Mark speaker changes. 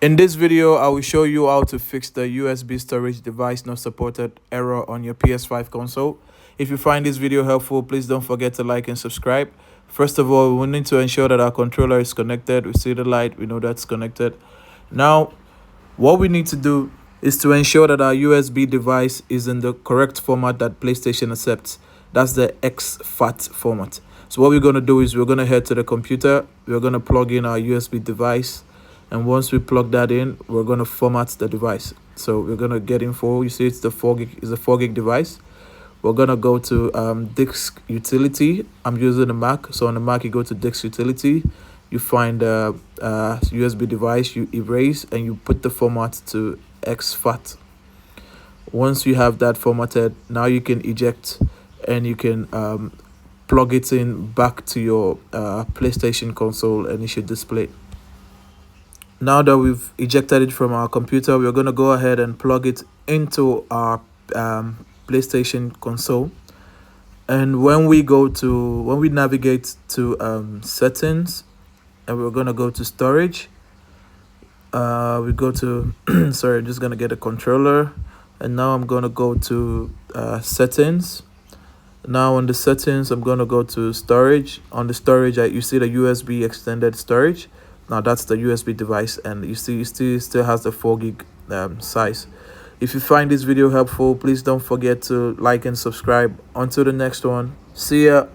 Speaker 1: In this video, I will show you how to fix the USB storage device not supported error on your PS5 console. If you find this video helpful, please don't forget to like and subscribe. First of all, we need to ensure that our controller is connected. We see the light, we know that's connected. Now, what we need to do is to ensure that our USB device is in the correct format that PlayStation accepts. That's the exFAT format. So what we're going to do is we're going to head to the computer. We're going to plug in our USB device. And once we plug that in, we're going to format the device. So we're going to get info. You see it's the 4 gig device. We're going to go to disk utility. I'm using a Mac. So on the Mac, you go to disk utility. You find the USB device, you erase, and you put the format to exFAT. Once you have that formatted, now you can eject and you can plug it in back to your PlayStation console and it should display. Now that we've ejected it from our computer, we're going to go ahead and plug it into our PlayStation console. And when we navigate to settings, and we're going to go to storage, we go to sorry, I'm just going to get a controller, and now I'm going to go to settings. Now on the settings, I'm going to go to storage. On the storage, you see the USB extended storage. Now that's the USB device, and you see it still has the 4 gig size. If you find this video helpful, please don't forget to like and subscribe. Until the next one, see ya.